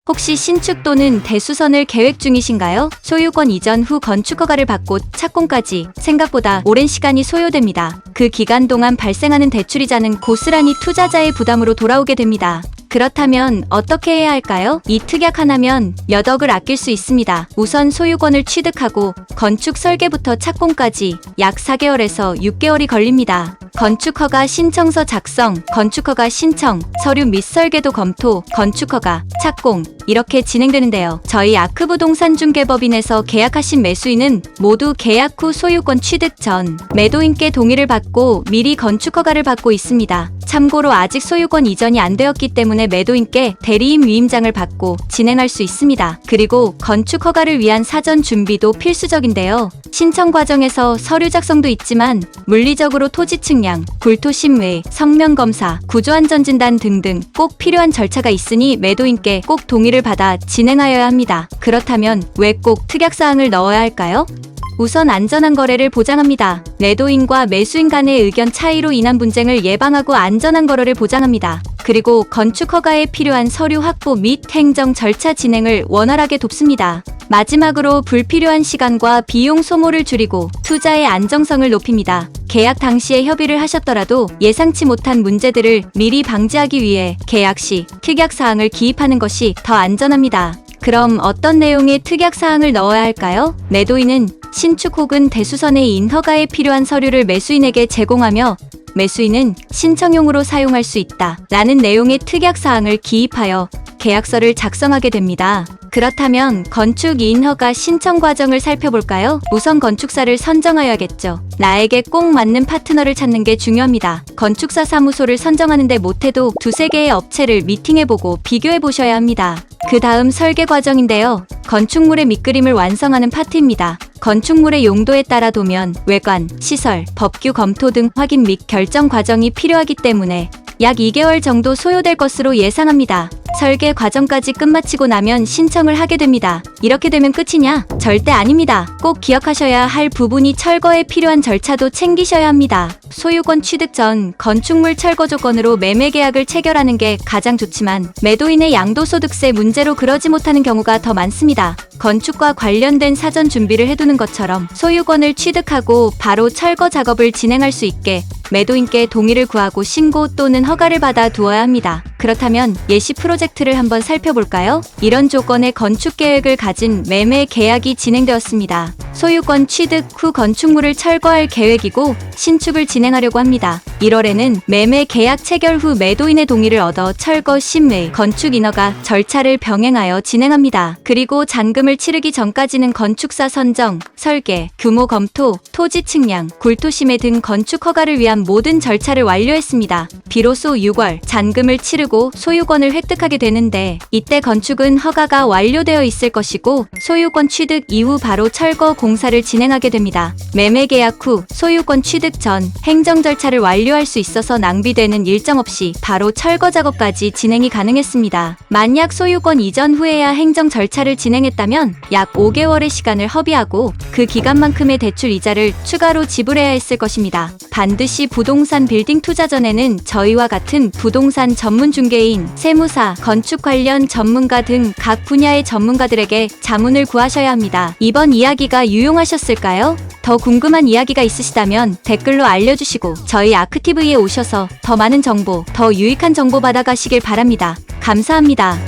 혹시 신축 또는 대수선을 계획 중이신가요? 소유권 이전 후 건축 허가를 받고 착공까지 생각보다 오랜 시간이 소요됩니다. 그 기간 동안 발생하는 대출이자는 고스란히 투자자의 부담으로 돌아오게 됩니다. 그렇다면 어떻게 해야 할까요? 이 특약 하나면 몇 억을 아낄 수 있습니다. 우선 소유권을 취득하고 건축 설계부터 착공까지 약 4개월에서 6개월이 걸립니다. 건축허가 신청서 작성, 건축허가 신청, 서류 및 설계도 검토, 건축허가, 착공 이렇게 진행되는데요. 저희 아크부동산중개법인에서 계약하신 매수인은 모두 계약 후 소유권 취득 전 매도인께 동의를 받고 미리 건축허가를 받고 있습니다. 참고로 아직 소유권 이전이 안 되었기 때문에 매도인께 대리인 위임장을 받고 진행할 수 있습니다. 그리고 건축 허가를 위한 사전 준비도 필수적인데요. 신청 과정에서 서류 작성도 있지만 물리적으로 토지 측량, 굴토 심의, 성명 검사, 구조안전 진단 등등 꼭 필요한 절차가 있으니 매도인께 꼭 동의를 받아 진행하여야 합니다. 그렇다면 왜 꼭 특약 사항을 넣어야 할까요? 우선 안전한 거래를 보장합니다. 매도인과 매수인 간의 의견 차이로 인한 분쟁을 예방하고 안전한 거래를 보장합니다. 그리고 건축 허가에 필요한 서류 확보 및 행정 절차 진행을 원활하게 돕습니다. 마지막으로 불필요한 시간과 비용 소모를 줄이고 투자의 안정성을 높입니다. 계약 당시에 협의를 하셨더라도 예상치 못한 문제들을 미리 방지하기 위해 계약 시 특약 사항을 기입하는 것이 더 안전합니다. 그럼 어떤 내용의 특약 사항을 넣어야 할까요? 매도인은 신축 혹은 대수선의 인허가에 필요한 서류를 매수인에게 제공하며 매수인은 신청용으로 사용할 수 있다 라는 내용의 특약 사항을 기입하여 계약서를 작성하게 됩니다. 그렇다면 건축 인허가 신청 과정을 살펴볼까요? 우선 건축사를 선정하여야겠죠. 나에게 꼭 맞는 파트너를 찾는 게 중요합니다. 건축사 사무소를 선정하는데 못해도 두세 개의 업체를 미팅해보고 비교해보셔야 합니다. 그 다음 설계 과정인데요. 건축물의 밑그림을 완성하는 파트입니다. 건축물의 용도에 따라 도면, 외관, 시설, 법규 검토 등 확인 및 결정 과정이 필요하기 때문에 약 2개월 정도 소요될 것으로 예상합니다. 설계 과정까지 끝마치고 나면 신청을 하게 됩니다. 이렇게 되면 끝이냐? 절대 아닙니다. 꼭 기억하셔야 할 부분이 철거에 필요한 절차도 챙기셔야 합니다. 소유권 취득 전 건축물 철거 조건으로 매매 계약을 체결하는 게 가장 좋지만 매도인의 양도소득세 문제로 그러지 못하는 경우가 더 많습니다. 건축과 관련된 사전 준비를 해두는 것처럼 소유권을 취득하고 바로 철거 작업을 진행할 수 있게 매도인께 동의를 구하고 신고 또는 허가를 받아 두어야 합니다. 그렇다면 예시 프로젝트를 한번 살펴볼까요? 이런 조건의 건축 계획을 가진 매매 계약이 진행되었습니다. 소유권 취득 후 건축물을 철거할 계획이고 신축을 진행하려고 합니다. 1월에는 매매 계약 체결 후 매도인의 동의를 얻어 철거 심의, 건축 인허가 절차를 병행하여 진행합니다. 그리고 잔금을 치르기 전까지는 건축사 선정, 설계, 규모 검토, 토지 측량, 굴토 심의 등 건축 허가를 위한 모든 절차를 완료했습니다. 비로소 6월 잔금을 치르고 소유권을 획득하게 되는데 이때 건축은 허가가 완료되어 있을 것이고 소유권 취득 이후 바로 철거 공사를 진행하게 됩니다. 매매 계약 후 소유권 취득 전 행정 절차를 완료할 수 있어서 낭비되는 일정 없이 바로 철거 작업까지 진행이 가능했습니다. 만약 소유권 이전 후에야 행정 절차를 진행했다면 약 5개월의 시간을 허비하고 그 기간만큼의 대출 이자를 추가로 지불해야 했을 것입니다. 반드시 부동산 빌딩 투자 전에는 저희와 같은 부동산 전문 중개인, 세무사, 건축 관련 전문가 등 각 분야의 전문가들에게 자문을 구하셔야 합니다. 이번 이야기가 유용하셨을까요? 더 궁금한 이야기가 있으시다면 댓글로 알려주시고 저희 아크티브에 오셔서 더 많은 정보, 더 유익한 정보 받아가시길 바랍니다. 감사합니다.